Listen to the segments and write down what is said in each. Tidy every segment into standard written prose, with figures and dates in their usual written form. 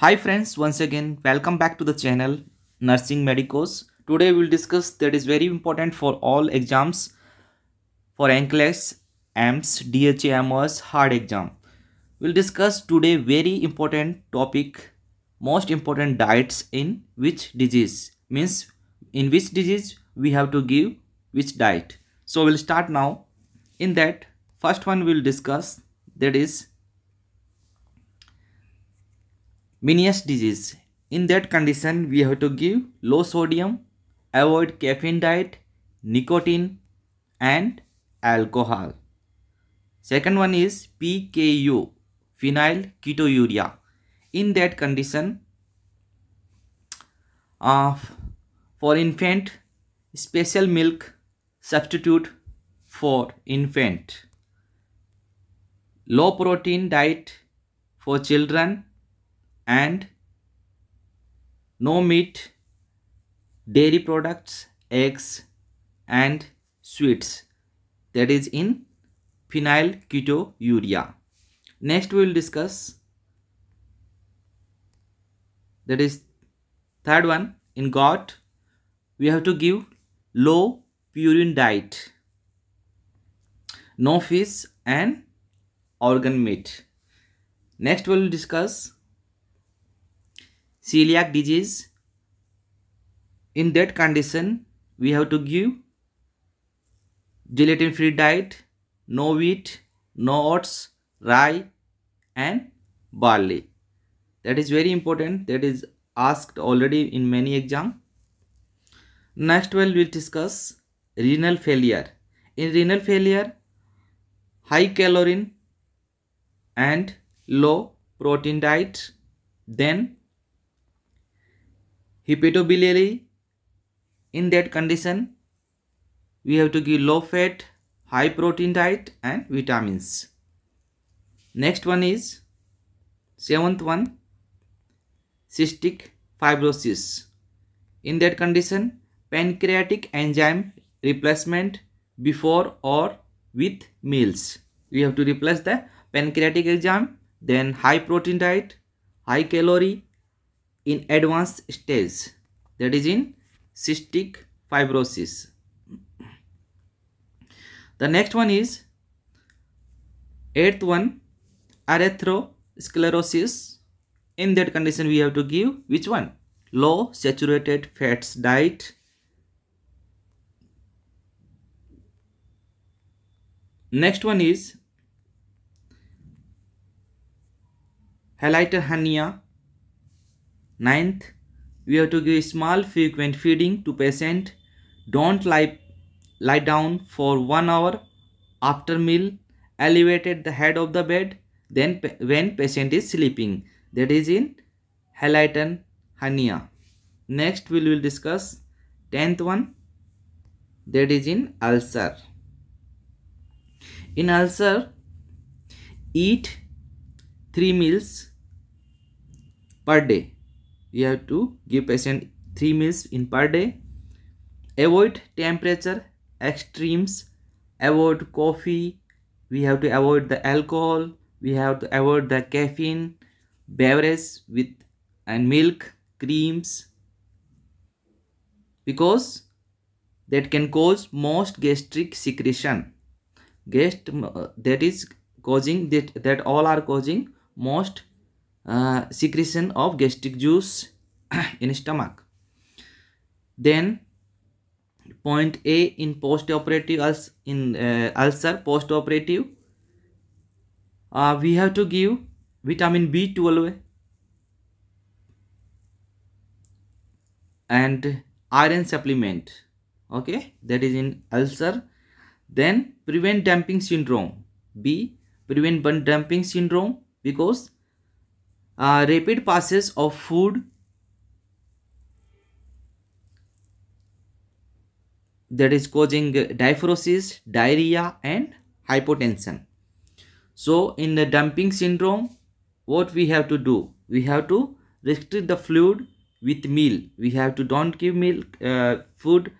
Hi friends, once again welcome back to the channel Nursing Medicos. Today we will discuss that is very important for all exams for NCLEX, AMS, DHA, AMOS, hard exam. We'll discuss today very important topic, most important diets in which disease, means in which disease we have to give which diet. So we'll start now. In that first one we'll discuss, that is Meniere's disease. In that condition, we have to give low sodium, avoid caffeine diet, nicotine, and alcohol. Second one is PKU, phenyl ketonuria. In that condition, uh, for infant, special milk substitute for infant. Low protein diet for children and no meat, dairy products, eggs and sweets, that is in phenylketonuria. Next we will discuss, that is third one, in gout we have to give low purine diet, no fish and organ meat. Next we will discuss celiac disease. In that condition we have to give gelatin free diet, no wheat, no oats, rye and barley. That is very important, that is asked already in many exam. Next we will discuss renal failure. In renal failure, high calorie and low protein diet. Then hepatobiliary. In that condition we have to give low fat, high protein diet and vitamins. Next one is seventh one, cystic fibrosis. In that condition, pancreatic enzyme replacement before or with meals. We have to replace the pancreatic enzyme, then high protein diet, high calorie in advanced stage, that is in cystic fibrosis. The next one is eighth one, atherosclerosis. In that condition we have to give which one? Low saturated fats diet. Next one is hiatal hernia. Ninth, we have to give small frequent feeding to patient. Don't lie down for 1 hour after meal. Elevated the head of the bed then when patient is sleeping, that is in hiatal hernia. Next we will discuss 10th one, that is in ulcer. In ulcer, eat 3 meals per day. We have to give patient 3 meals in per day. Avoid temperature extremes, avoid coffee, we have to avoid the alcohol, we have to avoid the caffeine, beverage with and milk, creams, because that can cause most gastric secretion. That is causing that all are causing most secretion of gastric juice in stomach. Then point A, in post-operative ulcer post-operative, we have to give vitamin B12 and iron supplement, okay, that is in ulcer. Then prevent dumping syndrome. B, prevent dumping syndrome because rapid passes of food, that is causing diaphoresis, diarrhea and hypotension. So in the dumping syndrome, what we have to do? We have to restrict the fluid with meal. We have to don't give milk, fluid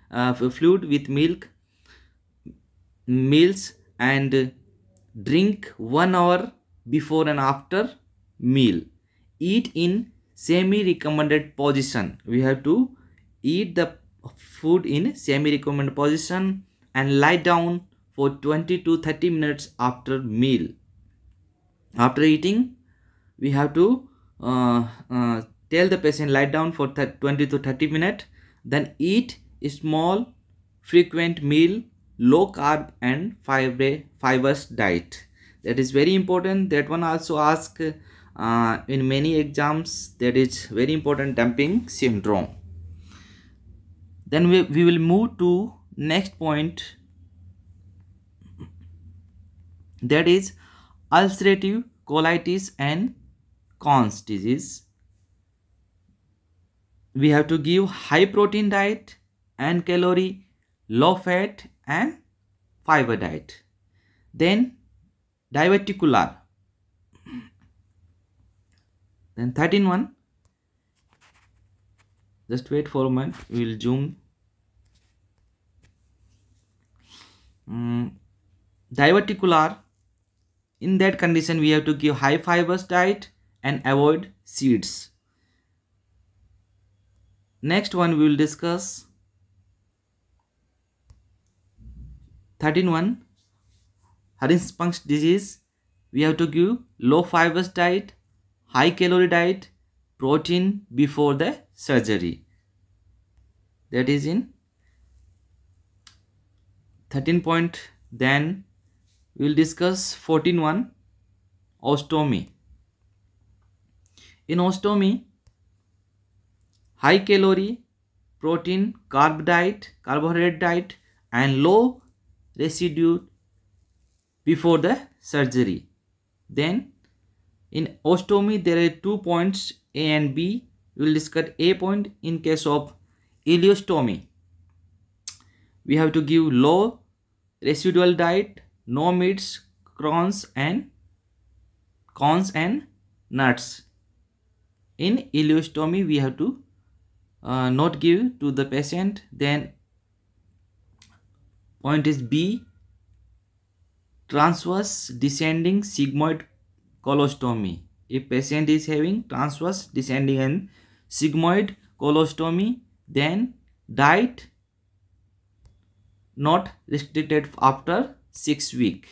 with milk, meals, and drink 1 hour before and after meal. Eat in semi-recommended position. We have to eat the food in semi-recommended position and lie down for 20 to 30 minutes after meal. After eating, we have to tell the patient lie down for 20 to 30 minutes, then eat a small frequent meal, low carb and fibers diet. That is very important. That one also asked in many exams. That is very important, dumping syndrome. Then we will move to next point, that is ulcerative colitis and Crohn's disease. We have to give high protein diet and calorie, low fat and fiber diet. Then diverticular. Then 13 one. Just wait for a moment. We will zoom. Diverticular. In that condition, we have to give high fibers diet and avoid seeds. Next one we will discuss 13 one. Hirschsprung's disease. We have to give low fibers diet, high calorie diet, protein before the surgery. That is in 13 point. Then we will discuss 14 one. Ostomy. In ostomy, high calorie, protein, carbohydrate diet and low residue before the surgery. Then in ostomy there are 2 points, A and B. We will discuss A point. In case of ileostomy, we have to give low residual diet, no meats, corns and nuts. In ileostomy we have to not give to the patient. Then point is B, transverse descending sigmoid colostomy. If patient is having transverse descending and sigmoid colostomy, then diet not restricted after 6 weeks.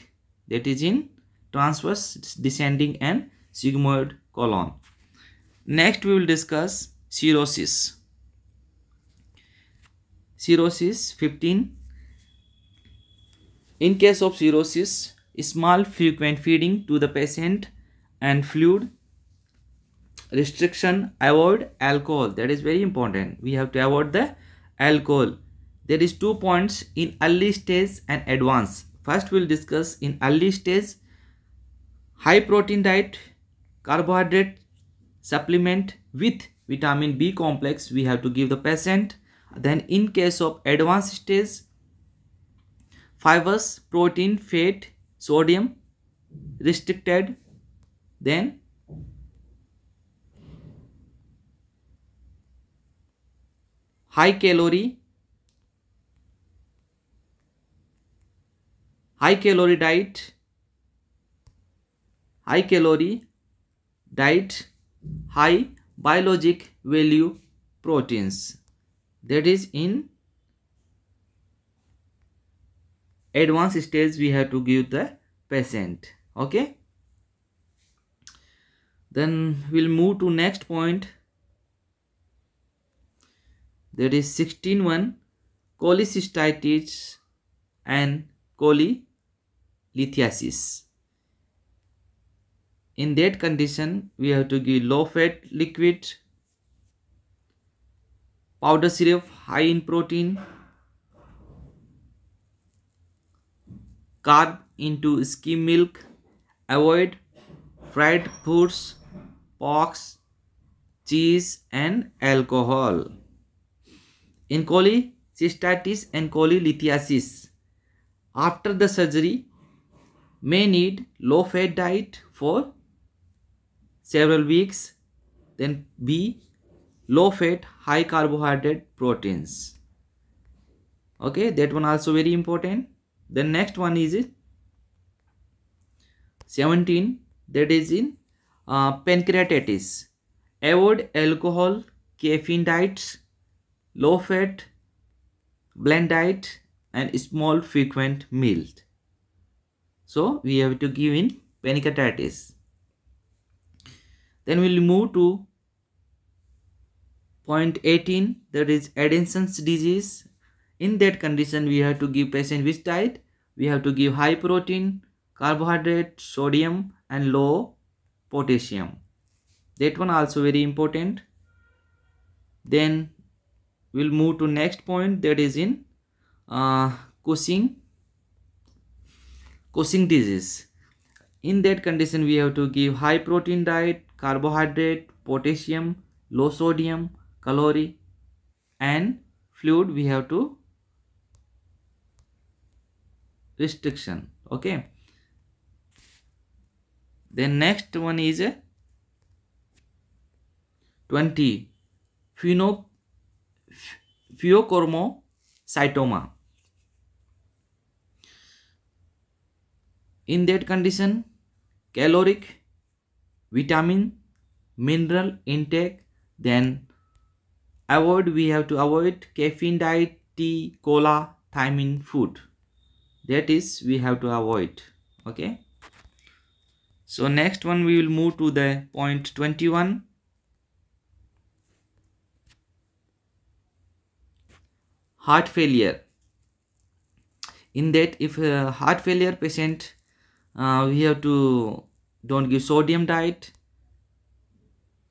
That is in transverse descending and sigmoid colon. Next we will discuss cirrhosis. Cirrhosis 15. In case of cirrhosis, small frequent feeding to the patient and fluid restriction. Avoid alcohol. That is very important. We have to avoid the alcohol. There is 2 points in early stage and advanced. First we will discuss in early stage, high protein diet, carbohydrate supplement with vitamin B complex we have to give the patient. Then in case of advanced stage, fibers, protein, fat, sodium restricted. Then high calorie diet, high biologic value proteins. That is in advanced stage we have to give the patient. Okay. Then we'll move to next point. That is 16 one. Cholecystitis and cholelithiasis. In that condition, we have to give low fat liquid, powder syrup high in protein, carb into skim milk, avoid fried foods, pork, cheese and alcohol. In cholecystitis and cholelithiasis, after the surgery, may need low fat diet for several weeks. Then B, low fat high carbohydrate proteins. Okay, that one also very important. The next one is 17, that is in pancreatitis. avoid alcohol, caffeine diets, low fat, blend diet, and small frequent meals. So we have to give in pancreatitis. Then we'll move to point 18, that is Addison's disease. In that condition, we have to give patient which diet? We have to give high protein, carbohydrate, sodium, and low potassium. That one also very important. Then we'll move to next point, that is in Cushing disease. In that condition, we have to give high protein diet, carbohydrate, potassium, low sodium, calorie, and fluid we have to restriction. Okay. Then next one is 20, pheochromocytoma. In that condition, caloric, vitamin, mineral intake, then we have to avoid caffeine diet, tea, cola, thiamine food. That is we have to avoid. Okay. So next one we will move to the point 21. Heart failure. In that, if a heart failure patient, we have to don't give sodium diet,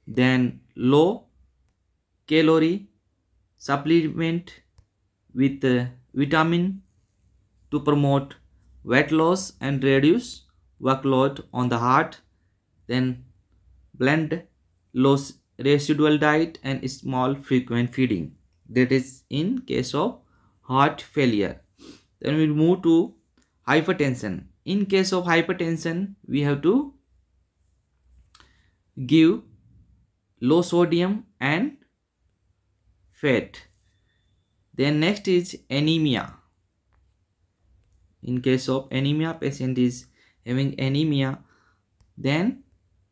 then low calorie supplement with vitamin to promote weight loss and reduce workload on the heart. Then blend low residual diet and small frequent feeding. That is in case of heart failure. Then we'll move to hypertension. In case of hypertension, we have to give low sodium and fat. Then next is anemia. In case of anemia, patient is having anemia, then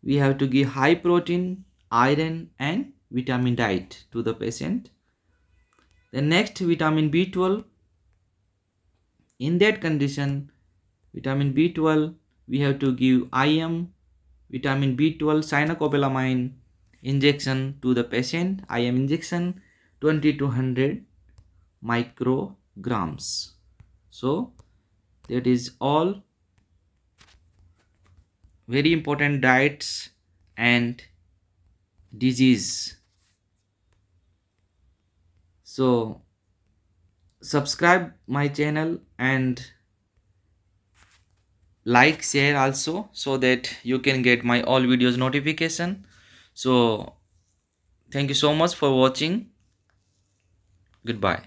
we have to give high protein, iron, and vitamin diet to the patient. The next, vitamin B12. In that condition, vitamin B12, we have to give IM, vitamin B12 cyanocobalamin injection to the patient. IM injection 20 to 100 micrograms. So that is all very important diets and disease. So subscribe my channel and like, share also, so that you can get my all videos notification. So thank you so much for watching. Goodbye.